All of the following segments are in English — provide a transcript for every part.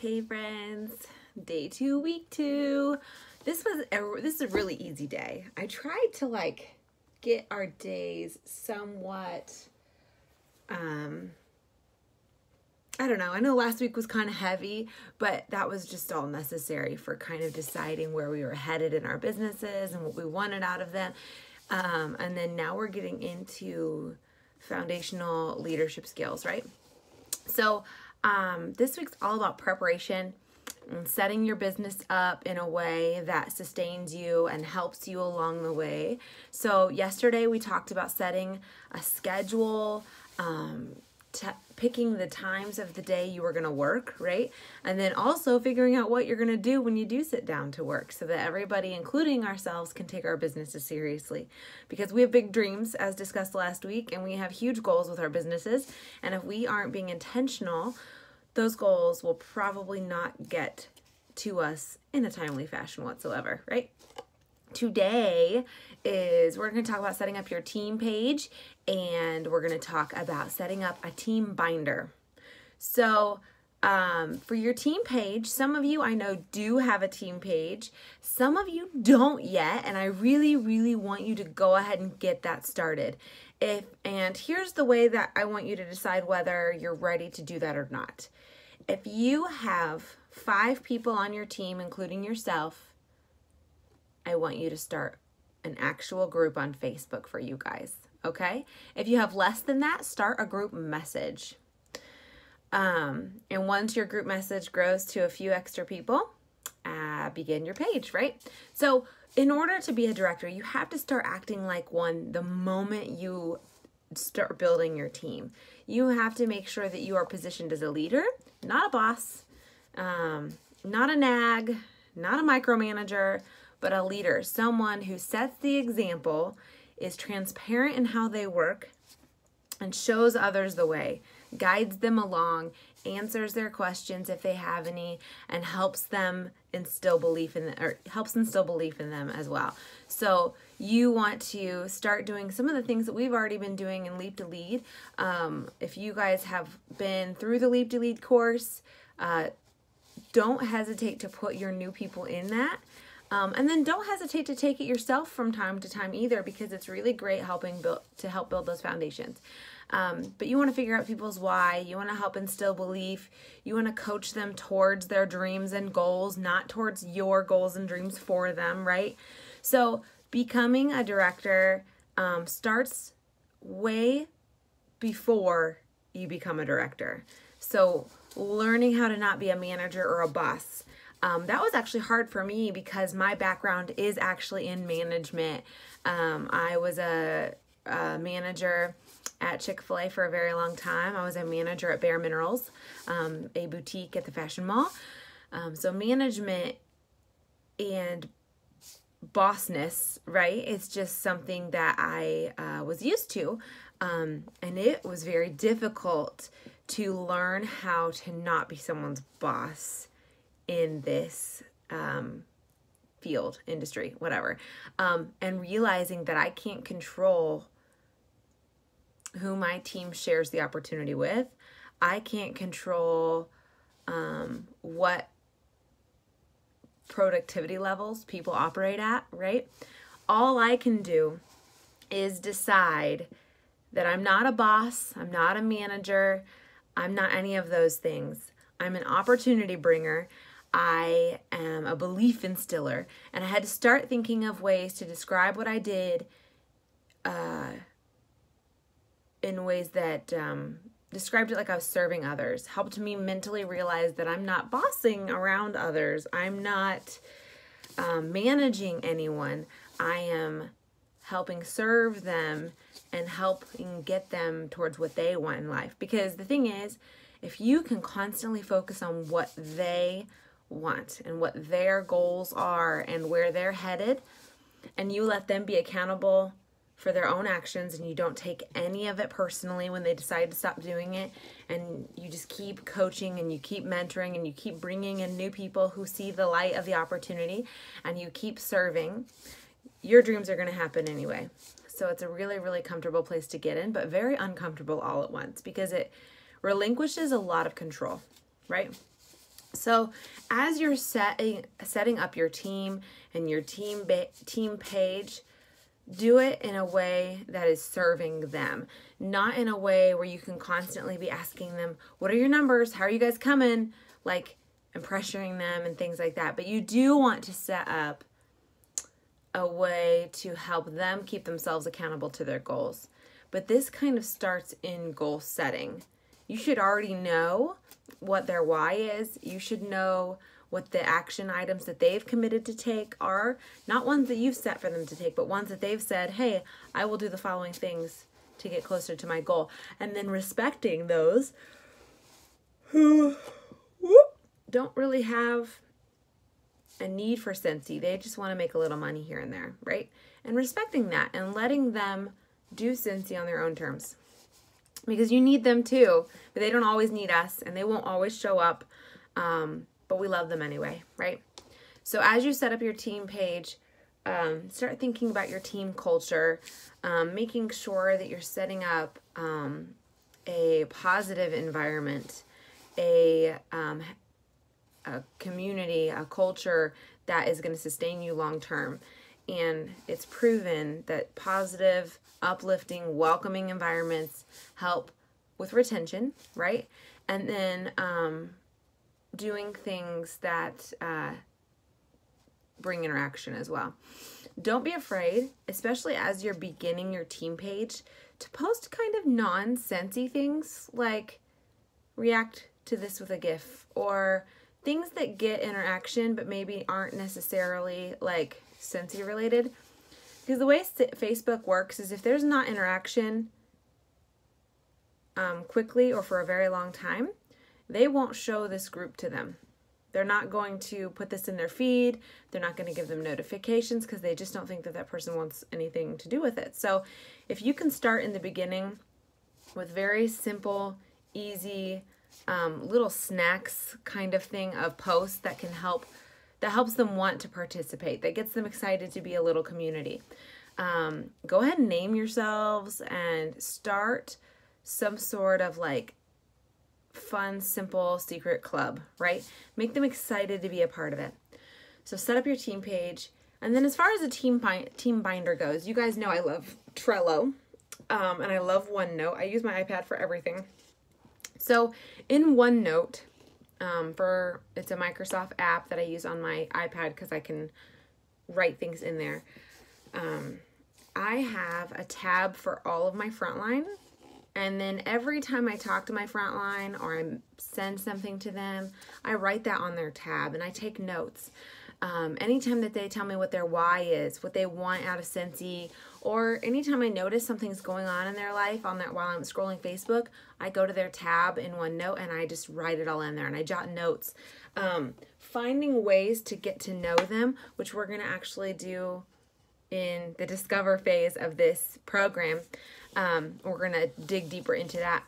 Hey friends, day 2, week 2. This is a really easy day. I tried to get our days somewhat, I don't know. I know last week was kind of heavy, but that was just all necessary for kind of deciding where we were headed in our businesses and what we wanted out of them. And then now we're getting into foundational leadership skills, right? So this week's all about preparation and setting your business up in a way that sustains you and helps you along the way. So yesterday we talked about setting a schedule, picking the times of the day you were going to work, right? And then also figuring out what you're going to do when you do sit down to work so that everybody, including ourselves, can take our businesses seriously. Because we have big dreams, as discussed last week, and we have huge goals with our businesses. And if we aren't being intentional, those goals will probably not get to us in a timely fashion whatsoever, right? Today we're going to talk about setting up your team page, and we're going to talk about setting up a team binder. So for your team page, some of you I know do have a team page. Some of you don't yet, and I really, really want you to go ahead and get that started. And here's the way that I want you to decide whether you're ready to do that or not. If you have 5 people on your team, including yourself, I want you to start an actual group on Facebook for you guys, okay? If you have less than that, start a group message. And once your group message grows to a few extra people, begin your page, right? So in order to be a director, you have to start acting like one the moment you start building your team. You have to make sure that you are positioned as a leader, not a boss, not a nag, not a micromanager, but a leader, someone who sets the example, is transparent in how they work, and shows others the way, guides them along, answers their questions if they have any, and helps them instill belief in them as well. So you want to start doing some of the things that we've already been doing in Leap to Lead. If you guys have been through the Leap to Lead course, don't hesitate to put your new people in that. And then don't hesitate to take it yourself from time to time either, because it's really great to help build those foundations. But you want to figure out people's why. You want to help instill belief. You want to coach them towards their dreams and goals, not towards your goals and dreams for them, right? So becoming a director starts way before you become a director. So learning how to not be a manager or a boss. That was actually hard for me because my background is actually in management. I was a manager at Chick-fil-A for a very long time. I was a manager at Bare Minerals, a boutique at the Fashion Mall. So management and bossness, right? It's just something that I was used to. And it was very difficult to learn how to not be someone's boss in this field, industry, whatever. And realizing that I can't control who my team shares the opportunity with. I can't control what productivity levels people operate at, right? All I can do is decide that I'm not a boss, I'm not a manager, I'm not any of those things. I'm an opportunity bringer. I am a belief instiller, and I had to start thinking of ways to describe what I did in ways that described it like I was serving others, helped me mentally realize that I'm not bossing around others. I'm not managing anyone. I am helping serve them and helping get them towards what they want in life. Because the thing is, if you can constantly focus on what they want and what their goals are and where they're headed, and you let them be accountable for their own actions, and you don't take any of it personally when they decide to stop doing it, and you just keep coaching and you keep mentoring and you keep bringing in new people who see the light of the opportunity, and you keep serving, your dreams are going to happen anyway. So it's a really, really comfortable place to get in, but very uncomfortable all at once, because it relinquishes a lot of control, right? So as you're setting up your team and your team page, do it in a way that is serving them, not in a way where you can constantly be asking them, what are your numbers? How are you guys coming? Like, and pressuring them and things like that. But you do want to set up a way to help them keep themselves accountable to their goals. But this kind of starts in goal setting. You should already know what their why is. You should know what the action items that they've committed to take are, not ones that you've set for them to take, but ones that they've said, hey, I will do the following things to get closer to my goal. And then respecting those who don't really have a need for Scentsy. They just want to make a little money here and there, right? And respecting that and letting them do Scentsy on their own terms. Because you need them too, but they don't always need us, and they won't always show up. But we love them anyway, right? So as you set up your team page, start thinking about your team culture, making sure that you're setting up a positive environment, a community, a culture that is going to sustain you long term. And it's proven that positive, uplifting, welcoming environments help with retention, right? And then doing things that bring interaction as well. Don't be afraid, especially as you're beginning your team page, to post kind of non-Scentsy things like react to this with a GIF, or things that get interaction but maybe aren't necessarily like Scentsy related. Because the way Facebook works is if there's not interaction quickly or for a very long time, they won't show this group to them. They're not going to put this in their feed. They're not going to give them notifications because they just don't think that that person wants anything to do with it. So if you can start in the beginning with very simple, easy, little snacks kind of thing of posts that can help, that helps them want to participate, that gets them excited to be a little community. Go ahead and name yourselves and start some sort of like fun, simple, secret club, right? Make them excited to be a part of it. So set up your team page. And then as far as the team binder goes, you guys know I love Trello and I love OneNote. I use my iPad for everything. So in OneNote, it's a Microsoft app that I use on my iPad because I can write things in there. I have a tab for all of my frontline. And then every time I talk to my frontline or I send something to them, I write that on their tab and I take notes. Anytime that they tell me what their why is, what they want out of Scentsy, or anytime I notice something's going on in their life while I'm scrolling Facebook, I go to their tab in OneNote and I just write it all in there and I jot notes. Finding ways to get to know them, which we're going to actually do in the discover phase of this program. We're going to dig deeper into that.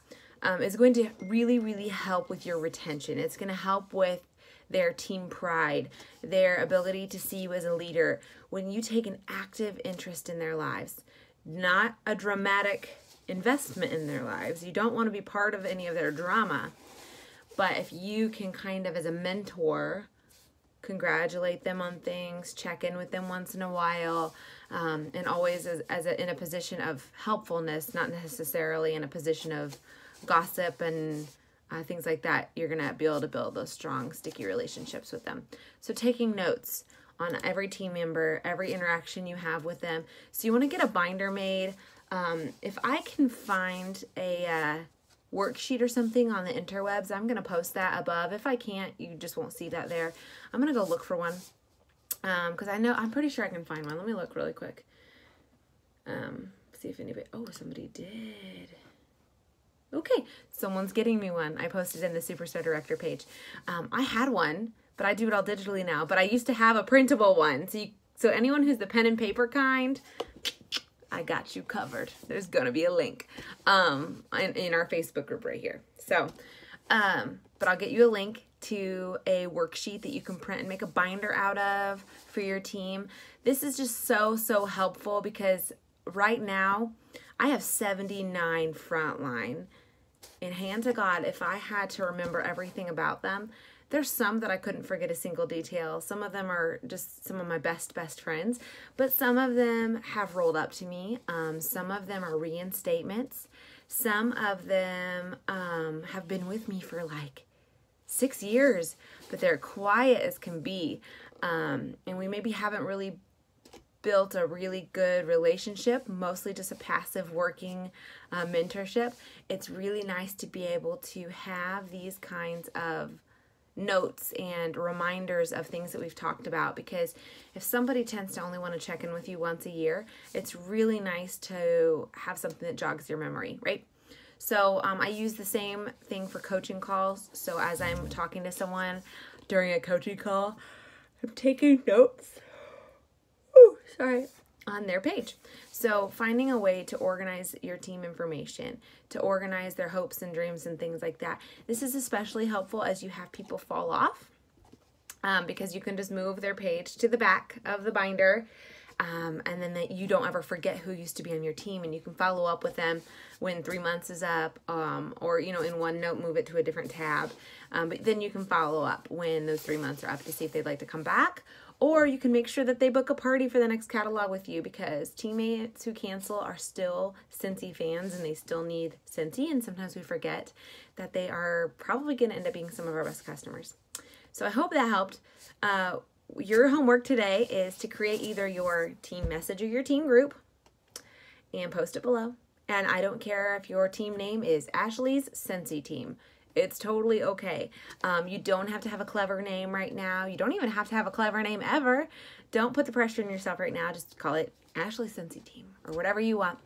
Is going to really, really help with your retention. It's going to help with their team pride, their ability to see you as a leader. When you take an active interest in their lives, not a dramatic investment in their lives. You don't want to be part of any of their drama. But if you can kind of, as a mentor, congratulate them on things, check in with them once in a while, and always in a position of helpfulness, not necessarily in a position of gossip and things like that, you're going to be able to build those strong, sticky relationships with them. So taking notes on every team member, every interaction you have with them. So you want to get a binder made. If I can find a worksheet or something on the interwebs, I'm going to post that above. If I can't, you just won't see that there. I'm going to go look for one because I'm pretty sure I can find one. Let me look really quick. See if anybody, somebody did. Okay, someone's getting me one. I posted in the Superstar Director page. I had one, but I do it all digitally now. But I used to have a printable one. So anyone who's the pen and paper kind, I got you covered. There's going to be a link in our Facebook group right here. So, but I'll get you a link to a worksheet that you can print and make a binder out of for your team. This is just so, so helpful because right now I have 79 frontline. And hand to God, if I had to remember everything about them, There's some that I couldn't forget a single detail. Some of them are just some of my best friends, but some of them have rolled up to me. Some of them are reinstatements. Some of them have been with me for like 6 years, but they're quiet as can be. And we maybe haven't really built a really good relationship, mostly just a passive working mentorship. It's really nice to be able to have these kinds of notes and reminders of things that we've talked about, because if somebody tends to only want to check in with you once a year, it's really nice to have something that jogs your memory, right? So I use the same thing for coaching calls. So as I'm talking to someone during a coaching call, I'm taking notes on their page. So finding a way to organize your team information, to organize their hopes and dreams and things like that. This is especially helpful as you have people fall off, because you can just move their page to the back of the binder, and then that you don't ever forget who used to be on your team, and you can follow up with them when 3 months is up, or in OneNote move it to a different tab, but then you can follow up when those 3 months are up to see if they'd like to come back. Or you can make sure that they book a party for the next catalog with you, because teammates who cancel are still Scentsy fans and they still need Scentsy, and sometimes we forget that they are probably going to end up being some of our best customers. So I hope that helped. Your homework today is to create either your team message or your team group and post it below. And I don't care if your team name is Ashley's Scentsy Team. It's totally okay. You don't have to have a clever name right now. You don't even have to have a clever name ever. Don't put the pressure on yourself right now. Just call it Ashley Scentsy Team or whatever you want.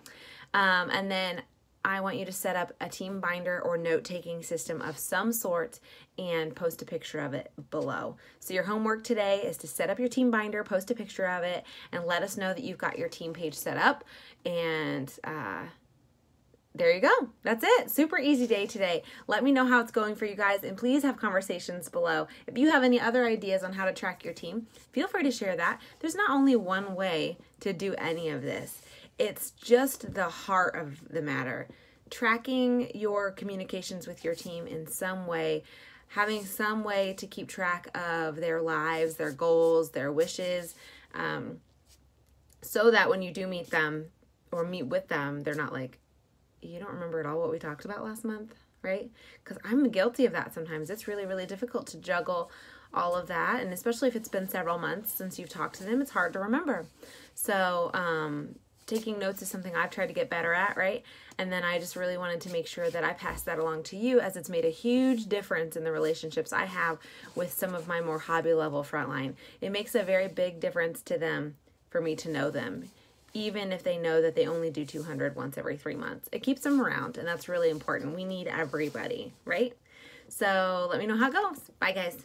And then I want you to set up a team binder or note-taking system of some sort and post a picture of it below. So your homework today is to set up your team binder, post a picture of it, and let us know that you've got your team page set up. And there you go. That's it. Super easy day today. Let me know how it's going for you guys, and please have conversations below. If you have any other ideas on how to track your team, feel free to share that. There's not only one way to do any of this. It's just the heart of the matter. Tracking your communications with your team in some way, having some way to keep track of their lives, their goals, their wishes, so that when you do meet them or meet with them, they're not like, you don't remember at all what we talked about last month, right? Because I'm guilty of that sometimes. It's really, really difficult to juggle all of that. And especially if it's been several months since you've talked to them, it's hard to remember. So taking notes is something I've tried to get better at, right? And then I just really wanted to make sure that I passed that along to you, as it's made a huge difference in the relationships I have with some of my more hobby level frontline. It makes a very big difference to them for me to know them, even if they know that they only do 200 once every 3 months. It keeps them around, and that's really important. We need everybody, right? So let me know how it goes. Bye, guys.